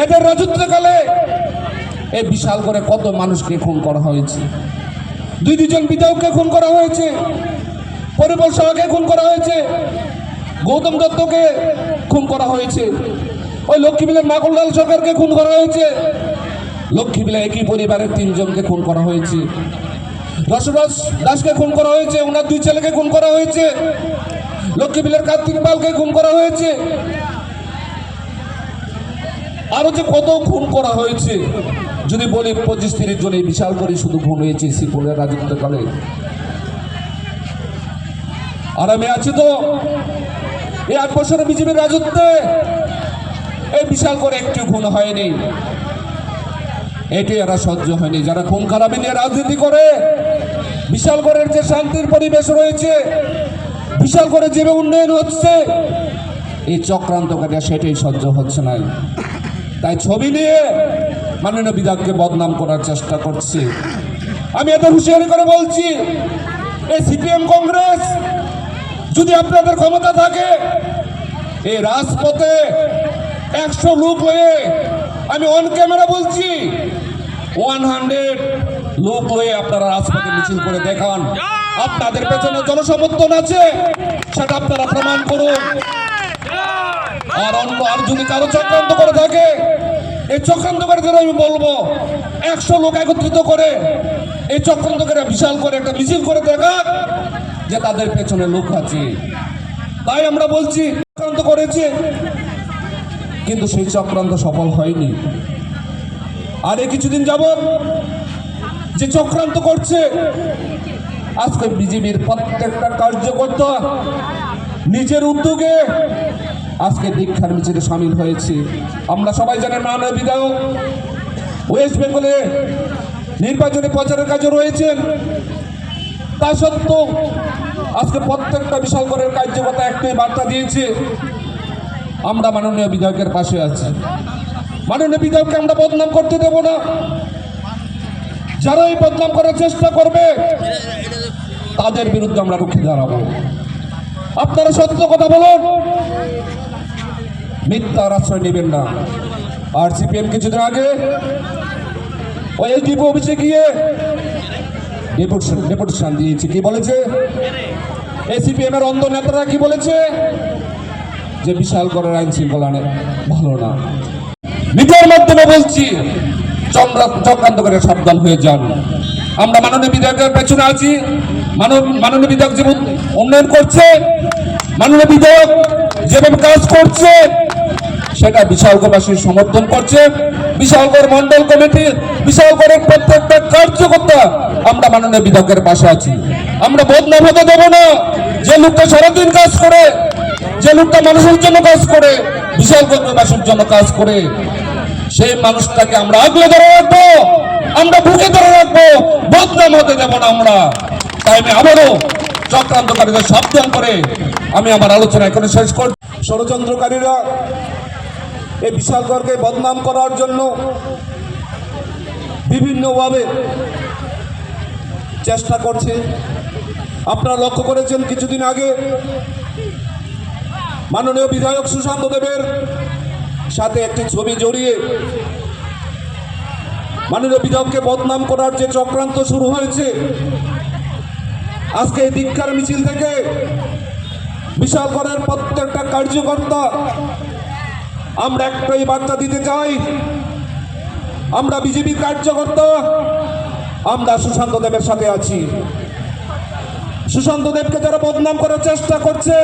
এদের রাজত্বকালে এই বিশাল করে কত মানুষকে খুন করা হয়েছে, দুজন বিধায়ককে খুন করা হয়েছে, পরিমল সাহাকে খুন করা হয়েছে, গৌতম দত্তকে খুন করা হয়েছে, ওই লক্ষ্মীবিলের মাকললাল সরকারকে খুন করা হয়েছে, লক্ষ্মীবিলা একই পরিবারের 3 জনকে খুন করা হয়েছে, রসরাজ দাসকে খুন করা হয়েছে, ওনার 2 ছেলেকে খুন করা হয়েছে, লক্ষ্মীবিলের কার্তিক পালকে খুন করা হয়েছে, আরো যে কত খুন করা হয়েছে যদি বলি 25-30 জন এই বিশাল করে শুধু খুন হয়েছে শ্রীপুরের রাজত্বকালে। আর আমি আছি তো এই 8 বছরের বিজেপির রাজত্বে এই বিশাল করে একটু খুন হয়নি, এটি এরা সহ্য হয়নি। যারা খুন খারাপি নিয়ে রাজনীতি করে, বিশাল করে যে শান্তির পরিবেশ রয়েছে, বিশাল করে যে উন্নয়ন হচ্ছে, এই চক্রান্তকারীরা সেটাই সহ্য হচ্ছে না। তাই ছবি নিয়ে মাননীয় বিধায়ককে বদনাম করার চেষ্টা করছে। আমি এত হুঁশিয়ারি করে বলছি, এই সিপিএম কংগ্রেস যদি আপনাদের ক্ষমতা থাকে, এই রাজপথে 100 লোক লয়ে, আমি অন ক্যামেরা বলছি 100 লোক লয়ে আপনারা রাজপথে মিছিল করে দেখান, আপনাদের পেছনে জনসমর্থন আছে, সেটা আপনারা প্রমাণ করুন। আর যদি কারো চক্রান্ত করে থাকে, এই চক্রান্তকারীদের আমি বলবো 100 লোক একত্রিত করে এই চক্রান্তকারীরা বিশাল করে একটা মিছিল করে দেখা যে তাদের পেছনে লোক আছে। তাই আমরা বলছি চক্রান্ত করেছে, কিন্তু সেই চক্রান্ত সফল হয়নি। আর এই কিছুদিন যাবত যে চক্রান্ত করছে, আজকে বিজেপির প্রত্যেকটা কার্যকর্তা নিজের উদ্যোগে আজকে দীক্ষার মিছিলে সামিল হয়েছে। আমরা সবাই জানেন মাননীয় বিধায়ক ওয়েস্ট বেঙ্গলে নির্বাচনী প্রচারের কাজে রয়েছেন, তা সত্ত্বেও আজকে প্রত্যেকটা বিশাল করে কার্যকর্তা একটাই বার্তা দিয়েছে, আমরা মাননীয় বিধায়কের পাশে আছি, মাননীয় বিধায়ককে আমরা বদনাম করতে দেব না। যারা এই বদনাম করার চেষ্টা করবে তাদের বিরুদ্ধে আমরা রুখে দাঁড়াবো। আপনারা সত্য কথা বলুন, মিথ্যার আশ্রয় নেবেন না। আর সিপিএম কিছুদিন আগে ওই ডিপো অফিসে গিয়ে ডেপুটেশন দিয়েছে, কি বলেছে? এই সিপিএম এর অন্ধ নেতারা কি বলেছে? যে বিশাল করে আইন শৃঙ্খলা ভালো না। নিজের মাধ্যমে বলছি, চক্রান্ত করে সাবধান হয়ে যান। আমরা মাননীয় বিধায়কের পেছনে আছি, মাননীয় বিধায়ক যেমন উন্নয়ন করছে, মাননীয় বিধায়ক যেভাবে কাজ করছে সেটা বিশালগড়বাসীর সমর্থন করছে। বিশালগড় মন্ডল কমিটি, বিশালগড়ের প্রত্যেকটা কার্যকর্তা আমরা মাননীয় বিধায়কের পাশে আছি। আমরা বদনাম হতে দেব না। যে লোকটা সারাদিন কাজ করে, যে লোকটা মানুষের জন্য কাজ করে, বিশালগড়বাসীর জন্য কাজ করে, সেই মানুষটাকে আমরা আগলে ধরে রাখবো, আমরা বুকে ধরে রাখবো, বদনাম হতে দেব না আমরা। তাই আমি আবারও চক্রান্তকারীদের সাবধান করে আমি আমার আলোচনা এখানে শেষ করছি। ষড়যন্ত্রকারীরা এই বিশালগড়কে বদনাম করার জন্য বিভিন্নভাবে চেষ্টা করছে। আপনারা লক্ষ্য করেছেন কিছুদিন আগে মাননীয় বিধায়ক সুশান্ত দেবের সাথে একটি ছবি জড়িয়ে মাননীয় বিধায়ককে বদনাম করার যে চক্রান্ত শুরু হয়েছে, আজকে এই দীক্ষার মিছিল থেকে বিশালগড়ের প্রত্যেকটা কার্যকর্তা আমরা একটাই বার্তা দিতে চাই, আমরা বিজেপির কার্যকর্তা, আমরা সুশান্ত দেবের সাথে আছি। সুশান্ত দেবকে যারা বদনাম করার চেষ্টা করছে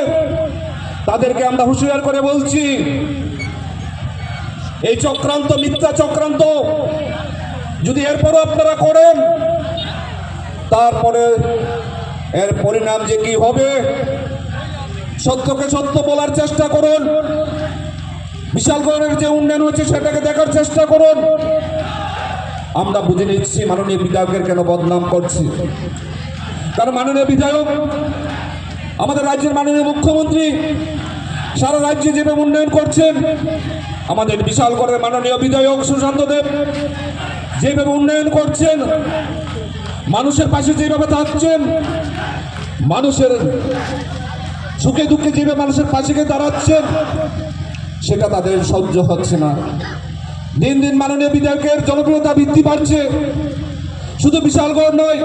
তাদেরকে আমরা হুঁশিয়ার করে বলছি, এই চক্রান্ত মিথ্যা চক্রান্ত যদি এরপরও আপনারা করেন, তারপরে এর পরিণাম যে কি হবে, সত্যকে সত্য বলার চেষ্টা করুন। বিশালগড়ের যে উন্নয়ন হয়েছে সেটাকে দেখার চেষ্টা করুন। আমরা বুঝে নিচ্ছি মাননীয় বিধায়কের কেন বদনাম করছি, কারণ মাননীয় বিধায়ক আমাদের রাজ্যের মাননীয় মুখ্যমন্ত্রী সারা রাজ্যে যেভাবে উন্নয়ন করছেন, আমাদের বিশালগড়ের মাননীয় বিধায়ক সুশান্ত দেব যেভাবে উন্নয়ন করছেন, মানুষের পাশে যেভাবে থাকছেন, মানুষের সুখে দুঃখে যেভাবে মানুষের পাশে গিয়ে দাঁড়াচ্ছেন, সেটা তাদের সহ্য হচ্ছে না। দিন দিন মাননীয় বিধায়কের জনপ্রিয়তা বৃদ্ধি পাচ্ছে। শুধু বিশালগড় নয়,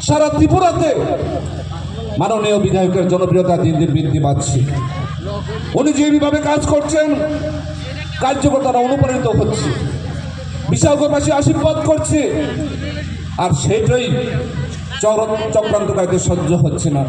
সারা ত্রিপুরাতে মাননীয় বিধায়কের জনপ্রিয়তা দিন দিন বৃদ্ধি পাচ্ছে। উনি যেভাবে কাজ করছেন, কার্যকর্তারা অনুপ্রাণিত হচ্ছে, বিশালগড়বাসী আশীর্বাদ করছে, আর সেটাই চক্রান্তকারীদের সহ্য হচ্ছে না।